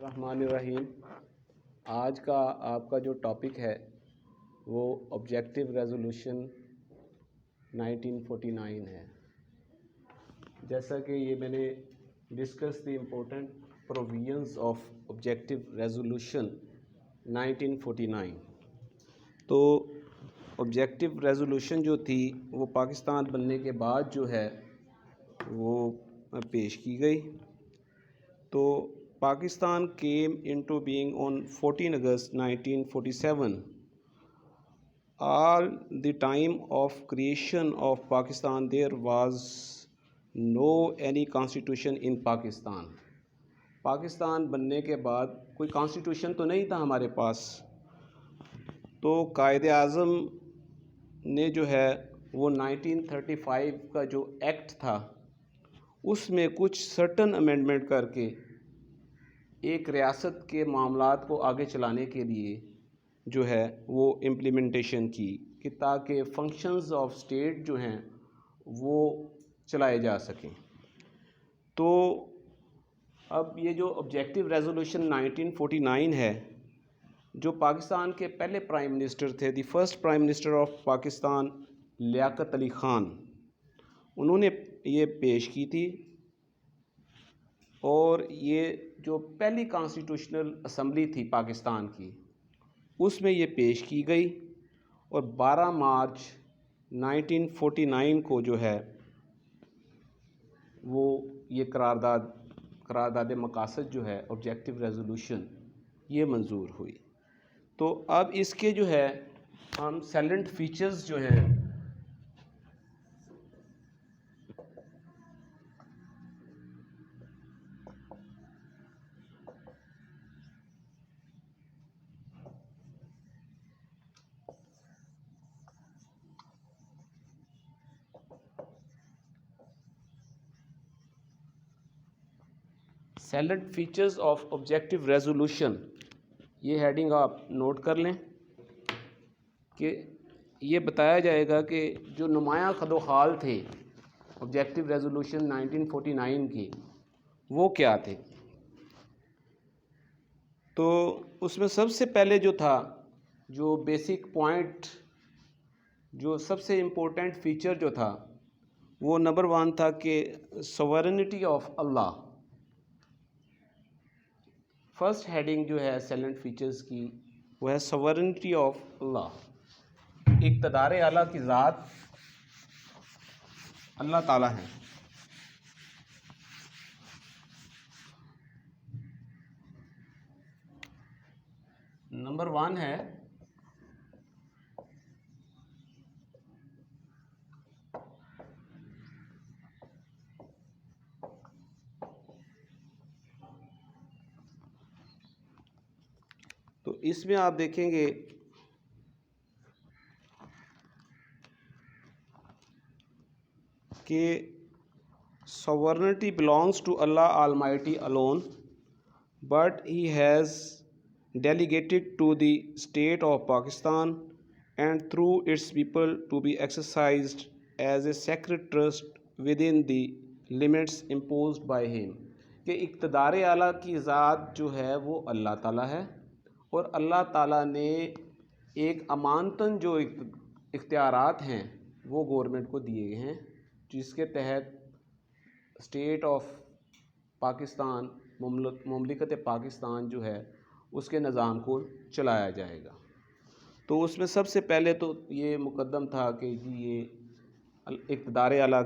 बिस्मिल्लाहिर्रहमानिर्रहीम। आज का आपका जो टॉपिक है वो ऑब्जेक्टिव रेजोल्यूशन 1949 है। जैसा कि ये मैंने discuss the important provisions of objective resolution 1949। तो ऑब्जेक्टिव रेजोल्यूशन जो थी वो पाकिस्तान बनने के बाद जो है वो पेश की गई। तो Pakistan came into being on 14 August 1947. All the time of creation of Pakistan, there was no any constitution in Pakistan. Pakistan बनने के बाद कोई कॉन्स्टिट्यूशन तो नहीं था हमारे पास। तो कायदे आज़म ने जो है वो 1935 का जो एक्ट था उसमें कुछ सर्टन अमेंडमेंट करके एक रियासत के मामलात को आगे चलाने के लिए जो है वो इम्प्लीमेंटेशन की कि ताकि फंक्शंस ऑफ स्टेट जो हैं वो चलाए जा सकें। तो अब ये जो ऑब्जेक्टिव रेजोल्यूशन 1949 है, जो पाकिस्तान के पहले प्राइम मिनिस्टर थे, the first prime minister of Pakistan Liaquat Ali Khan, उन्होंने ये पेश की थी। और ये जो पहली कॉन्स्टिट्यूशनल असम्बली थी पाकिस्तान की उसमें ये पेश की गई और 12 मार्च 1949 को जो है वो ये करारदाद मकासद जो है ऑब्जेक्टिव रेजोल्यूशन ये मंजूर हुई। तो अब इसके जो है हम सैलेंट फीचर्स जो हैं सैलेंट फीचर्स ऑफ ऑब्जेक्टिव रेजोल्यूशन, ये हेडिंग आप नोट कर लें कि ये बताया जाएगा कि जो नुमायाँ खदोखाल थे ऑब्जेक्टिव रेजोल्यूशन 1949 के वो क्या थे। तो उसमें सबसे पहले जो था, जो बेसिक पॉइंट, जो सबसे इम्पोर्टेंट फीचर जो था वो नंबर 1 था कि sovereignty of Allah. First heading जो है सैलेंट फीचर्स की वो है सॉवरेनिटी ऑफ अल्लाह। इक़्तिदार आला की ज़ात अल्लाह ताला है। नंबर 1 है तो इसमें आप देखेंगे कि sovereignty belongs to Allah Almighty alone, but He has delegated to the state of Pakistan and through its people to be exercised as a sacred trust within the limits imposed by Him। कि इक़्तिदार आला की ज़ात जो है वो अल्लाह ताला है और अल्लाह ताला ने एक अमानतन जो इख्तियारात हैं वो गवर्नमेंट को दिए हैं, जिसके तहत स्टेट ऑफ पाकिस्तान, मुमलिकत पाकिस्तान जो है उसके निज़ाम को चलाया जाएगा। तो उसमें सबसे पहले तो ये मुकद्दम था कि जी ये इक़्तिदार आला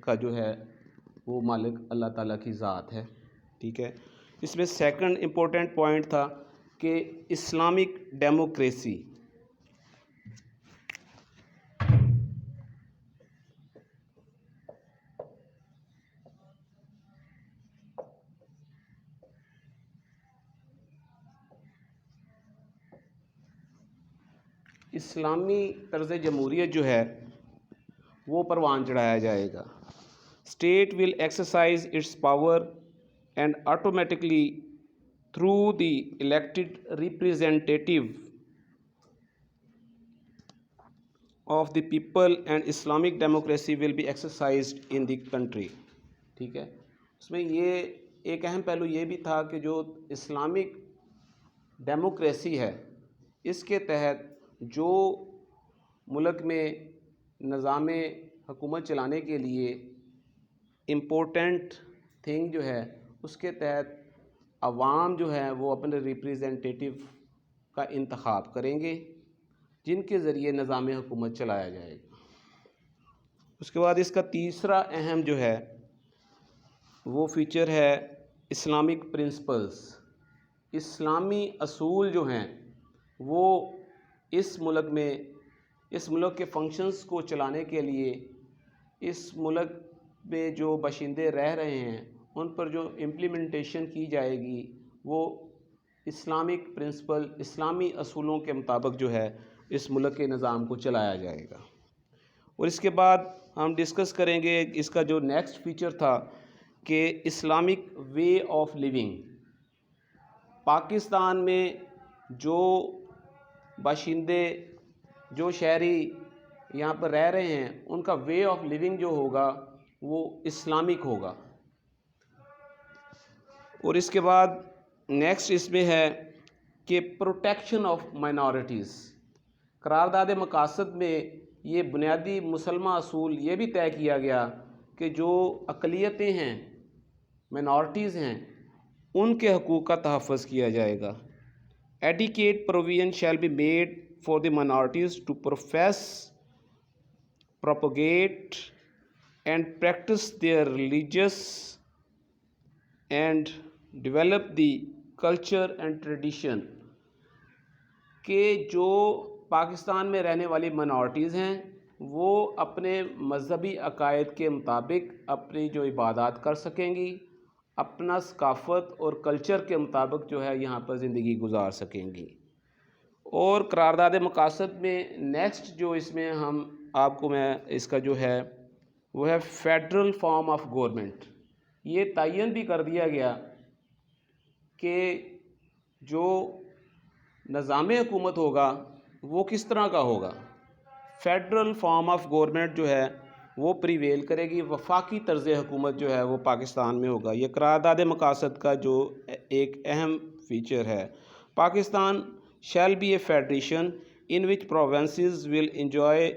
का जो है वो मालिक अल्लाह ताला की ज़ात है। ठीक है। इसमें सेकंड इम्पोर्टेंट पॉइंट था कि इस्लामिक डेमोक्रेसी। इस्लामी तर्ज़ जमहूरियत जो है वो परवान चढ़ाया जाएगा। State will exercise it's power and automatically through the elected representative of the people and Islamic democracy will be exercised in the country. ठीक है। उसमें ये एक अहम पहलू ये भी था कि जो इस्लामिक डेमोक्रेसी है, इसके तहत जो मुल्क में निज़ाम हुकूमत चलाने के लिए इम्पोर्टेंट थिंग जो है, उसके तहत अवाम जो है वो अपने रिप्रेजेंटेटिव का इंतखाब करेंगे, जिनके ज़रिए निज़ाम हुकूमत चलाया जाएगा। उसके बाद इसका तीसरा अहम जो है वो फीचर है इस्लामिक प्रिंसिपल्स। इस्लामी असूल जो हैं वो इस मुल्क के फंक्शंस को चलाने के लिए, इस मुल्क में जो बाशिंदे रह रहे हैं उन पर जो इम्प्लीमेंटेशन की जाएगी वो इस्लामिक प्रिंसिपल, इस्लामी असूलों के मुताबिक जो है इस मुल्क के निज़ाम को चलाया जाएगा। और इसके बाद हम डिस्कस करेंगे इसका जो नेक्स्ट फीचर था कि Islamic way of living. Pakistan में जो बाशिंदे, जो शहरी यहाँ पर रह रहे हैं, उनका वे ऑफ लिविंग जो होगा वो इस्लामिक होगा। और इसके बाद नेक्स्ट इसमें है कि प्रोटेक्शन ऑफ माइनॉरिटीज़। करारदाद मकासद में ये बुनियादी मुसलमान असूल ये भी तय किया गया कि जो अक़लियतें हैं, माइनॉरिटीज़ हैं, उनके हकूक़ का तहफ़्फ़ुज़ किया जाएगा। Adequate provision shall be made for the minorities to profess, propagate and practice their religious and develop the culture and tradition। के जो पाकिस्तान में रहने वाली माइनॉरिटीज़ हैं वो अपने मज़हबी अकायद के मुताबिक अपनी जो इबादत कर सकेंगी, अपना सकाफ़त और कल्चर के मुताबिक जो है यहाँ पर ज़िंदगी गुजार सकेंगी। और करारदाद मकासद में नेक्स्ट जो इसमें हम आपको मैं इसका जो है वो है फेडरल फॉर्म ऑफ गवर्नमेंट। ये तयन भी कर दिया गया कि जो निज़ाम हुकूमत होगा वो किस तरह का होगा। फेडरल फॉर्म ऑफ गवर्नमेंट जो है वो प्रिवेल करेगी, वफाकी तर्ज़ हुकूमत जो है वो पाकिस्तान में होगा। ये करारदाद मकासद का जो एक अहम फीचर है। Pakistan shall be A federation in which provinces will enjoy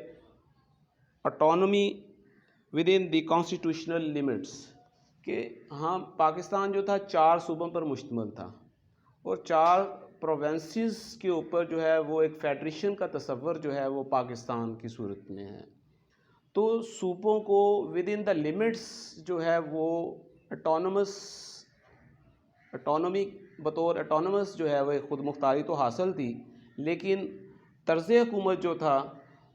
autonomy with in the constitutional limits. कि हाँ, पाकिस्तान जो था 4 सूबों पर मुश्तमिल था और 4 प्रोविंसेस के ऊपर जो है वो एक फेडरेशन का तस्वर जो है वो पाकिस्तान की सूरत में है। तो सूबों को विद इन द लिमिट्स जो है वो ऑटोनॉमी बतौर ऑटोनॉमस जो है वो खुद मुख्तारी तो हासिल थी, लेकिन तर्ज़ हुकूमत जो था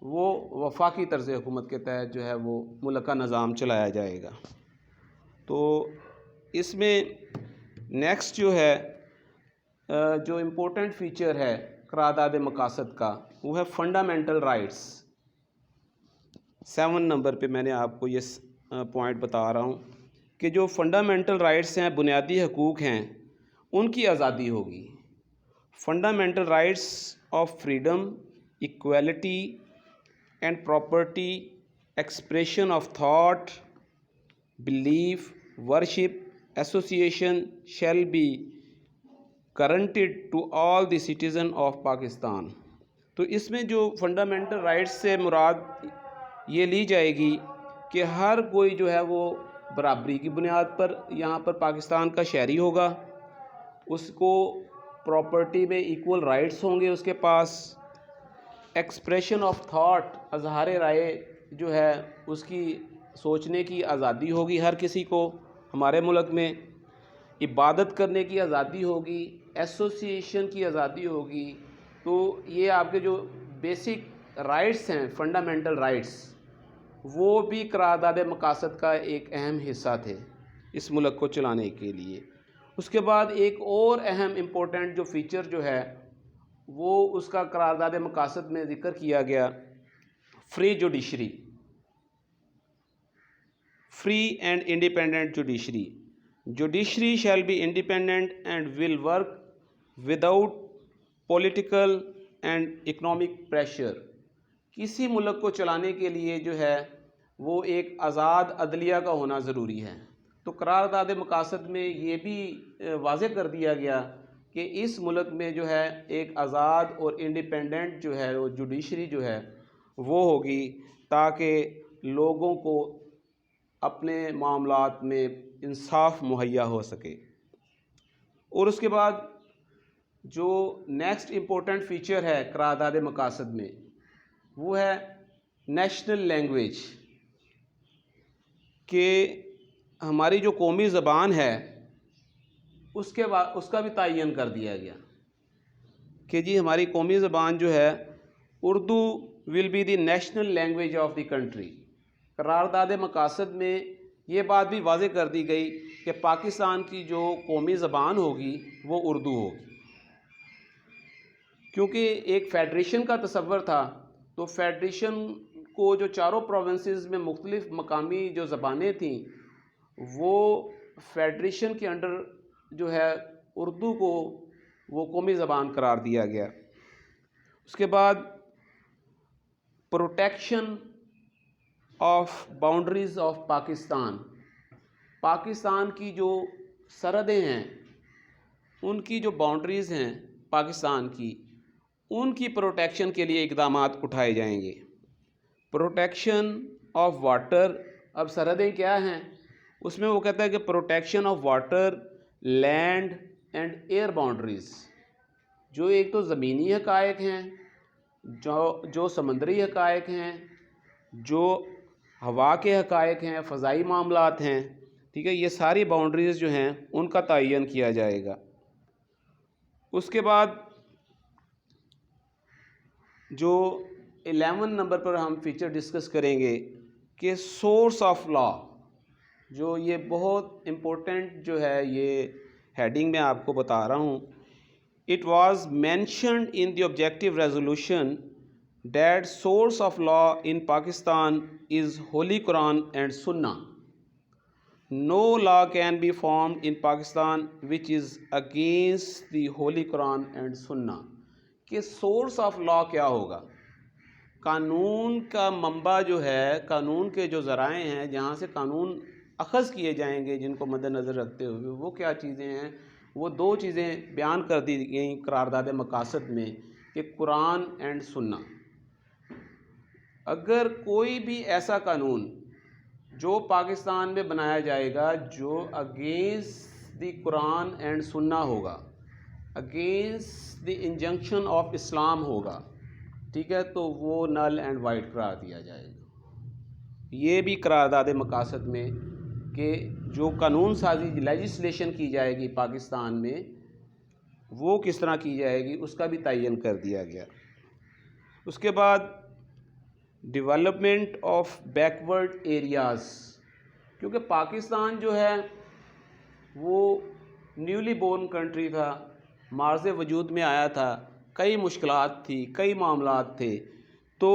वो वफाकी तर्ज़ हुकूमत के तहत जो है वो मुल्क का निज़ाम चलाया जाएगा। तो इसमें नेक्स्ट जो है जो इम्पोर्टेंट फ़ीचर है करारदाद मकासद का वो है फंडामेंटल राइट्स। 7 नंबर पे मैंने आपको ये पॉइंट बता रहा हूँ कि जो फंडामेंटल राइट्स हैं, बुनियादी हकूक़ हैं, उनकी आज़ादी होगी। Fundamental rights of freedom, equality and property, expression of thought, belief, worship, association shall be guaranteed to all the citizen of Pakistan. तो इसमें जो फंडामेंटल राइट्स से मुराद ये ली जाएगी कि हर कोई जो है वो बराबरी की बुनियाद पर यहाँ पर पाकिस्तान का शहरी होगा, उसको प्रॉपर्टी में इक्वल राइट्स होंगे उसके पास। एक्सप्रेशन ऑफ थॉट, अज़हार राय जो है उसकी सोचने की आज़ादी होगी हर किसी को हमारे मुल्क में। इबादत करने की आज़ादी होगी, एसोसिएशन की आज़ादी होगी। तो ये आपके जो बेसिक राइट्स हैं, फंडामेंटल राइट्स, वो भी करारदाद मकासद का एक अहम हिस्सा थे इस मुल्क को चलाने के लिए। उसके बाद एक और अहम इम्पोर्टेंट जो फ़ीचर जो है वो उसका करारदाद मकासद में ज़िक्र किया गया, free judiciary, free and independent judiciary. Judiciary shall be independent and will work without political and economic pressure. किसी मुल्क को चलाने के लिए जो है वो एक आज़ाद अदलिया का होना ज़रूरी है। तो करारदाद मकासद में ये भी वाज़ेह कर दिया गया कि इस मुल्क में जो है एक आज़ाद और इंडिपेंडेंट जो है वो जुडिशरी जो है वो होगी, ताकि लोगों को अपने मामलात में इंसाफ मुहैया हो सके। और उसके बाद जो नेक्स्ट इम्पोर्टेंट फ़ीचर है करारदाद मकासद में, वो है नेशनल लैंग्वेज, कि हमारी जो कौमी ज़बान है उसका भी तयन कर दिया गया कि जी हमारी कौमी ज़बान जो है Urdu will be the national language of the country. करारदाद मकासद में ये बात भी वाज़ेह कर दी गई कि पाकिस्तान की जो कौमी ज़बान होगी वो उर्दू होगी, क्योंकि एक फ़ेडरेशन का तसव्वुर था। तो फ़ेडरेशन को जो चारों प्रोविंसेस में मुख्तलिफ मकामी जो ज़बानें थीं, वो फ़ेडरेशन के अंडर जो है उर्दू को वो कौमी ज़बान करार दिया गया। उसके बाद protection of boundaries of Pakistan, Pakistan की जो सरहदें हैं, उनकी जो बाउंड्रीज़ हैं पाकिस्तान की, उनकी प्रोटेक्शन के लिए इक़दामात उठाए जाएंगे। प्रोटेक्शन ऑफ वाटर, अब सरहदें क्या हैं, उसमें वो कहता है कि protection of water, land and air boundaries, जो एक तो ज़मीनी हक़ाइक़ हैं, जो समंदरी हक़ाइक़ हैं, जो हवा के हक़ाइक़ हैं, फ़ज़ाई मामलात हैं, ठीक है, ये सारी बाउंड्रीज़ जो हैं उनका तयन किया जाएगा। उसके बाद जो 11 नंबर पर हम फ़ीचर डिस्कस करेंगे कि सोर्स ऑफ लॉ, जो ये बहुत इम्पोर्टेंट जो है, ये हेडिंग में आपको बता रहा हूँ। It was mentioned in the objective resolution that source of law in Pakistan is holy Quran and Sunnah. No law can be formed in Pakistan which is against the holy Quran and Sunnah. कि सोर्स ऑफ लॉ क्या होगा, कानून का मंबा जो है, कानून के जो ज़राए हैं जहाँ से कानून अखज़ किए जाएंगे, जिनको मद्देनज़र रखते हुए, वो क्या चीज़ें हैं। वो दो चीज़ें बयान कर दी गई करारदाद मकासद में कि कुरान एंड सुन्ना। अगर कोई भी ऐसा कानून जो पाकिस्तान में बनाया जाएगा जो अगेंस्ट द कुरान एंड सुन्ना होगा, against the injunction of Islam होगा, ठीक है, तो वो नल एंड वाइड करार दिया जाएगा। ये भी करारदाद मकासद में कि जो कानून साजी लेजिस्लेशन की जाएगी पाकिस्तान में, वो किस तरह की जाएगी, उसका भी तयन कर दिया गया। उसके बाद डेवलपमेंट ऑफ बैकवर्ड एरियाज़, क्योंकि पाकिस्तान जो है वो न्यूली बोर्न कंट्री था, मार्ज़ वजूद में आया था, कई मुश्किलात थी, कई मामलात थे। तो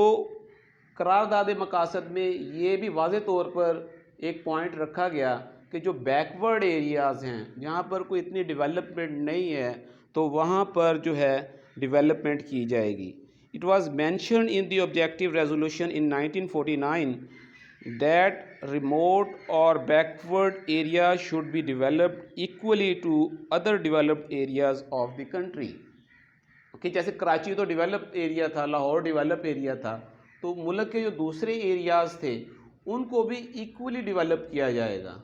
करारदाद मकासद में ये भी वाज़े तौर पर एक पॉइंट रखा गया कि जो बैकवर्ड एरियाज़ हैं, जहाँ पर कोई इतनी डेवलपमेंट नहीं है, तो वहाँ पर जो है डेवलपमेंट की जाएगी। It was mentioned in the objective resolution in 1949 that remote or backward areas should be developed equally to other developed areas of the country। कि जैसे कराची तो डेवलप एरिया था, लाहौर डेवलप एरिया था, तो मुल्क के जो दूसरे एरियाज़ थे उनको भी इक्वली डेवलप किया जाएगा।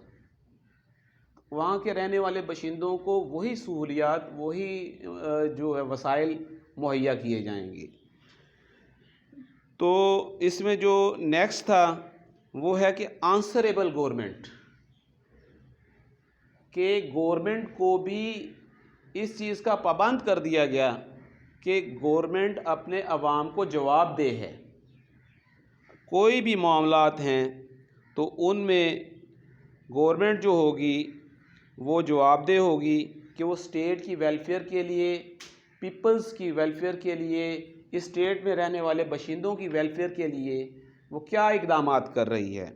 वहाँ के रहने वाले बाशिंदों को वही सहूलियात, वही जो है वसाइल मुहैया किए जाएंगे। तो इसमें जो नेक्स्ट था वो है कि आंसरेबल गवर्नमेंट, के गवर्नमेंट को भी इस चीज़ का पाबंद कर दिया गया कि गवर्नमेंट अपने अवाम को जवाबदेह है। कोई भी मामलात हैं तो उनमें गवर्नमेंट जो होगी वो जवाबदेह होगी कि वो स्टेट की वेलफेयर के लिए, पीपल्स की वेलफेयर के लिए, इस स्टेट में रहने वाले बाशिंदों की वेलफेयर के लिए वो क्या इक़दामात कर रही है।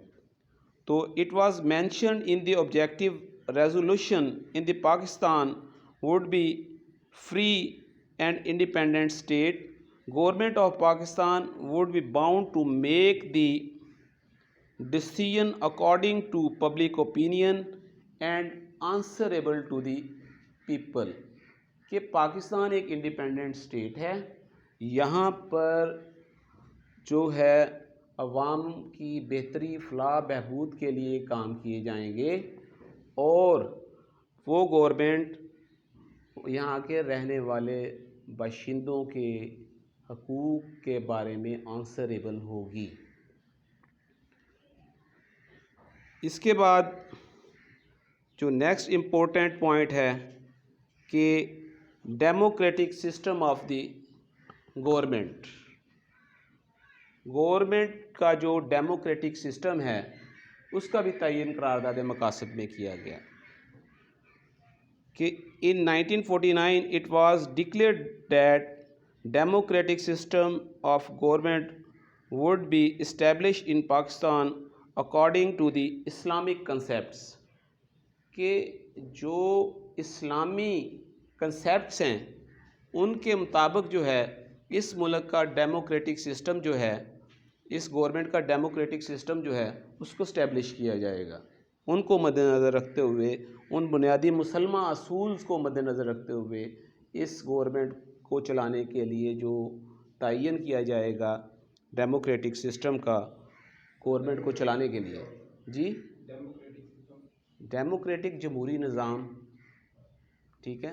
तो it was mentioned in the objective resolution in the Pakistan would be free and independent state, government of Pakistan would be bound to make the decision according to public opinion and answerable to the people, कि पाकिस्तान एक independent state है, यहाँ पर जो है अवाम की बेहतरी फलाह बहबूद के लिए काम किए जाएंगे और वो गवर्नमेंट यहाँ के रहने वाले बाशिंदों के हकूक़ के बारे में आंसरेबल होगी। इसके बाद जो नेक्स्ट इम्पोर्टेंट पॉइंट है कि democratic system of the government का जो डेमोक्रेटिक सिस्टम है उसका भी तयन करारदाद मकासद में किया गया कि in 1949 it was declared that democratic system of government would be establish in Pakistan according to the Islamic concepts, के जो इस्लामी कंसेप्ट्स हैं उनके मुताबिक जो है इस मुल्क का डेमोक्रेटिक सिस्टम जो है, इस गवर्नमेंट का डेमोक्रेटिक सिस्टम जो है उसको इस्टेब्लिश किया जाएगा। उनको मद्देनज़र रखते हुए, उन बुनियादी मुसलमान असूल्स को मद्देनज़र रखते हुए इस गवर्नमेंट को चलाने के लिए जो तयन किया जाएगा डेमोक्रेटिक सिस्टम का गवर्नमेंट को चलाने के लिए, जी डेमोक्रेटिक जमहूरी निज़ाम, ठीक है।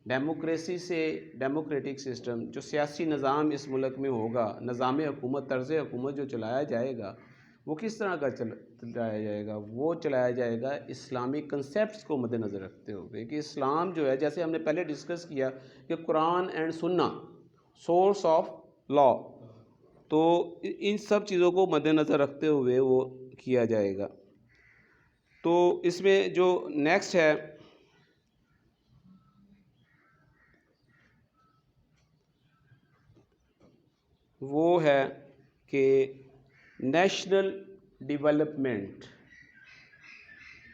डेमोक्रेसी से डेमोक्रेटिक सिस्टम, जो सियासी निज़ाम इस मुल्क में होगा, निज़ाम हुकूमत, तर्ज़ हुकूमत जो चलाया जाएगा वो किस तरह का चलाया जाएगा, वो चलाया जाएगा इस्लामिक कंसेप्ट्स को मद्देनज़र रखते हुए कि इस्लाम जो है, जैसे हमने पहले डिस्कस किया कि कुरान एंड सुन्ना सोर्स ऑफ लॉ, तो इन सब चीज़ों को मद्देनज़र रखते हुए वो किया जाएगा। तो इसमें जो नेक्स्ट है वो है कि नेशनल डेवलपमेंट,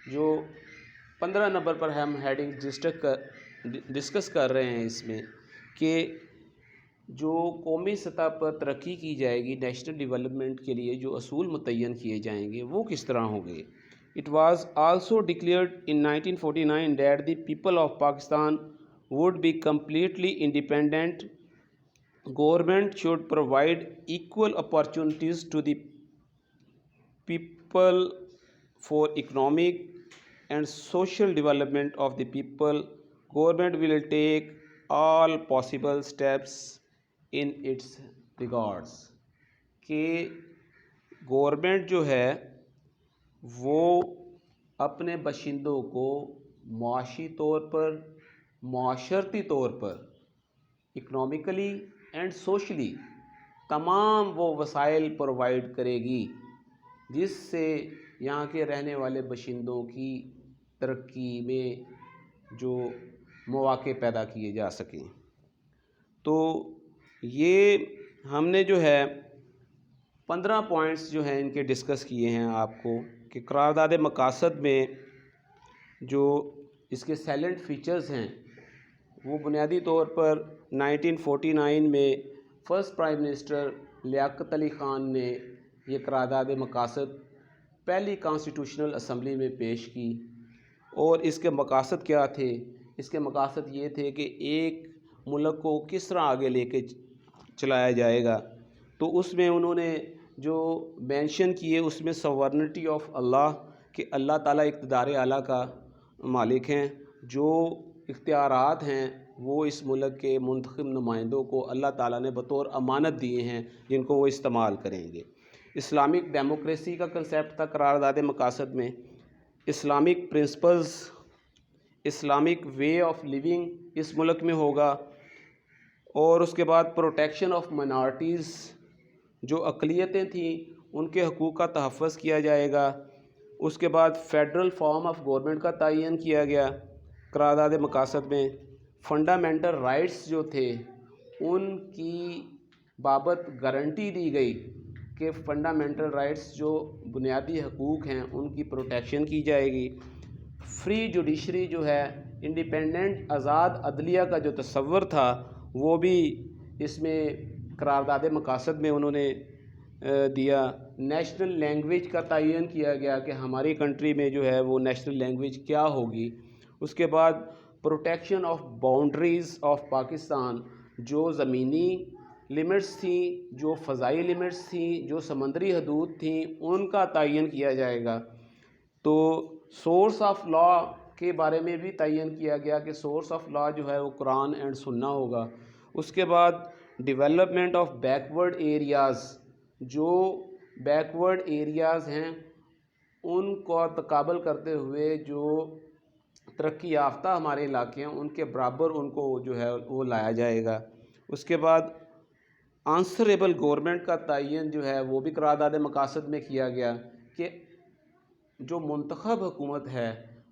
जो 15 नंबर पर हम हेडिंग डिस्कस कर रहे हैं इसमें, कि जो कौमी सतह पर तरक्की की जाएगी नेशनल डेवलपमेंट के लिए जो असूल मुतय्यन किए जाएंगे वो किस तरह होंगे। It was also declared in 1949 that the people of Pakistan would be completely independent, government should provide equal opportunities to the people for economic and social development of the people. Government will take all possible steps in its regards, कि government जो है वो अपने बाशिंदों को माशी तौर पर, माशरती तौर पर, इकनॉमिकली एंड सोशली तमाम वो वसाइल प्रोवाइड करेगी जिससे यहाँ के रहने वाले बाशिंदों की तरक्की में जो मौक़े पैदा किए जा सकें। तो ये हमने जो है 15 पॉइंट्स जो हैं इनके डिस्कस किए हैं आपको, कि करारदाद मकासद में जो इसके सैलेंट फीचर्स हैं वो बुनियादी तौर पर 1949 में first prime minister Liaquat Ali Khan ने ये करारदाद मकासद पहली कॉन्स्टिट्यूशनल असम्बली में पेश की। और इसके मकासद क्या थे? इसके मकासद ये थे कि एक मुल्क को किस तरह आगे लेके चलाया जाएगा। तो उसमें उन्होंने जो मेंशन किए उसमें सवर्निटी ऑफ अल्लाह, कि अल्लाह ताला इक़्तिदार आला का मालिक हैं, जो इख्तियारात हैं वो इस मुल्क के मुंतखब नुमाइंदों को अल्लाह ताला ने बतौर अमानत दिए हैं जिनको वो इस्तेमाल करेंगे। इस्लामिक डेमोक्रेसी का कंसेप्ट था करारदाद मकासद में, Islamic principles, Islamic way of living इस मुल्क में होगा। और उसके बाद प्रोटेक्शन ऑफ माइनॉरिटीज़, जो अक़लियतें थीं उनके हकूक़ का तहफ़्फ़ुज़ किया जाएगा। उसके बाद फ़ेडरल फॉर्म ऑफ गवर्नमेंट का तयन किया गया करारदाद मकासद में। फ़ंडामेंटल राइट्स जो थे उनकी बाबत गारंटी दी गई कि फ़ंडामेंटल राइट्स जो बुनियादी हकूक़ हैं उनकी प्रोटेक्शन की जाएगी। फ्री जुडिशरी जो है, इंडिपेंडेंट आज़ाद अदलिया का जो तस्वर था वो भी इसमें करारदाद मकासद में उन्होंने दिया। नेशनल लैंग्वेज का तयन किया गया कि हमारी कंट्री में जो है वो नेशनल लैंग्वेज क्या होगी। उसके बाद protection of boundaries of Pakistan, जो ज़मीनी लिमिट्स थी, जो फ़ज़ाई लिमिट्स थी, जो समंदरी हदूद थी, उनका तयन किया जाएगा। तो सोर्स ऑफ लॉ के बारे में भी तयन किया गया कि सोर्स ऑफ लॉ जो है वो कुरान एंड सुन्ना होगा। उसके बाद डेवलपमेंट ऑफ बैकवर्ड एरियाज़, जो बैकवर्ड एरियाज़ हैं उनको तकाबल करते हुए जो तरक्की याफ्ता हमारे इलाके हैं उनके बराबर उनको जो है वो लाया जाएगा। उसके बाद आंसरेबल गवर्नमेंट का तयन जो है वो भी करारदाद मकासद में किया गया कि जो मुंतखब हुकूमत है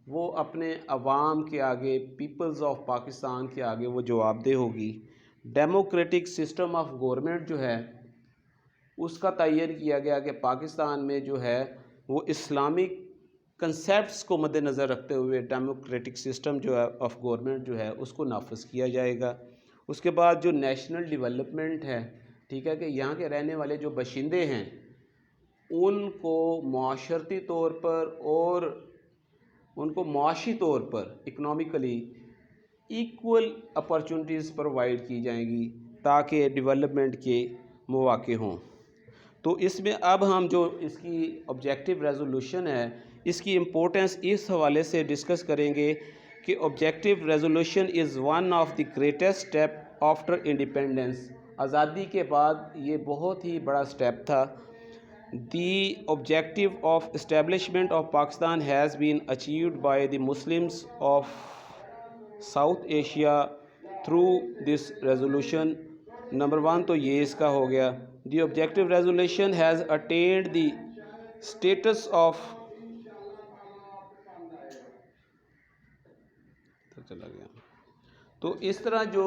वो अपने अवाम के आगे, पीपल्स ऑफ पाकिस्तान के आगे वो जवाबदेह होगी। डेमोक्रेटिक सिस्टम ऑफ गवर्नमेंट जो है उसका तयन किया गया कि पाकिस्तान में जो है वो इस्लामिक कंसेप्ट्स को मद्देनज़र रखते हुए डेमोक्रेटिक सिस्टम जो है ऑफ गवर्नमेंट जो है उसको नाफिज किया जाएगा। उसके बाद जो नेशनल डेवलपमेंट है, ठीक है, कि यहाँ के रहने वाले जो बशिंदे हैं उनको माशरती तौर पर और उनको माशी तौर पर इकनॉमिकली इक्वल अपॉर्चुनिटीज़ प्रोवाइड की जाएंगी ताकि डेवलपमेंट के मौके हों। तो इसमें अब हम जो इसकी ऑब्जेक्टिव रेजोल्यूशन है इसकी इम्पोर्टेंस इस हवाले से डिस्कस करेंगे कि objective resolution is one of the greatest step after independence. आज़ादी के बाद ये बहुत ही बड़ा स्टेप था। The objective of establishment of Pakistan has been achieved by the Muslims of South Asia through this resolution. Number 1 तो ये इसका हो गया। The objective resolution has attained the status of चला गया। तो इस तरह जो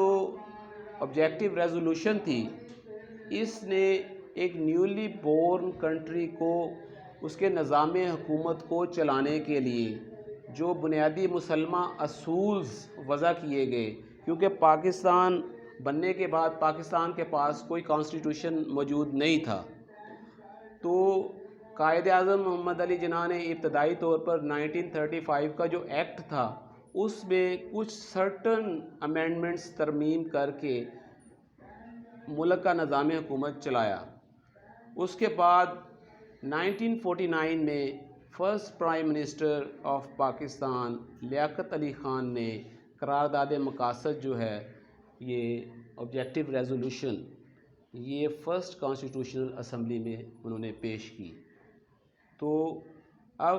ऑब्जेक्टिव रेजोल्यूशन थी इसने एक न्यूली बोर्न कंट्री को उसके निज़ाम हुकूमत को चलाने के लिए जो बुनियादी मुसलमा असूल्स वज़ा किए गए, क्योंकि पाकिस्तान बनने के बाद पाकिस्तान के पास कोई कॉन्स्टिट्यूशन मौजूद नहीं था। तो कायद आज़म मोहम्मद अली जिन्ना ने इब्तदाई तौर पर 1935 का जो एक्ट था उसमें कुछ सर्टन अमेंडमेंट्स तरमीम करके मुल्क का निज़ाम हुकूमत चलाया। उसके बाद 1949 में first prime minister of Pakistan Liaquat Ali Khan ने करारदाद मकासद जो है ये ऑब्जेक्टिव रेजोल्यूशन ये फ़र्स्ट कॉन्स्टिट्यूशनल असम्बली में उन्होंने पेश की। तो अब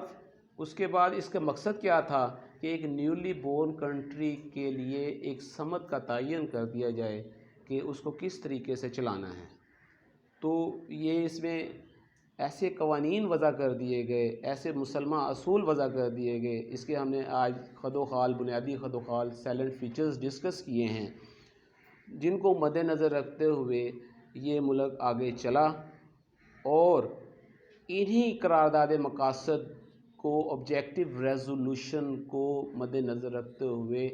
उसके बाद इसका मकसद क्या था कि एक न्यूली बोर्न कंट्री के लिए एक समत का तयन कर दिया जाए कि उसको किस तरीके से चलाना है। तो ये इसमें ऐसे कवानीन वज़ा कर दिए गए, ऐसे मुसलमा असूल वज़ा कर दिए गए। इसके हमने आज खदोखाल, बुनियादी खदोखाल, साइलेंट फीचर्स डिस्कस किए हैं जिनको मद्देनज़र रखते हुए ये मुल्क आगे चला और इन्हीं करारदाद मकासद को ऑब्जेक्टिव रेजोल्यूशन को मद्देनज़र रखते हुए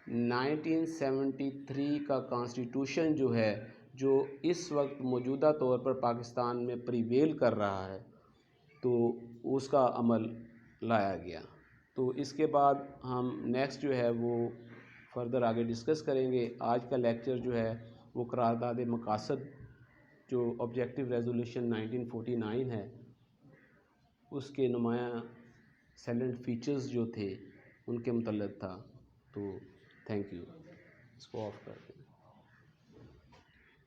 1973 का कॉन्स्टिट्यूशन जो है जो इस वक्त मौजूदा तौर पर पाकिस्तान में प्रिवेल कर रहा है तो उसका अमल लाया गया। तो इसके बाद हम नेक्स्ट जो है वो फर्दर आगे डिस्कस करेंगे। आज का लेक्चर जो है वो करारदाद मकासद जो ऑब्जेक्टिव रेजोल्यूशन 1949 है उसके नुमाया साइलेंट फीचर्स जो थे उनके मुतल्लिक़ था। तो थैंक यू। इसको ऑफ कर दें।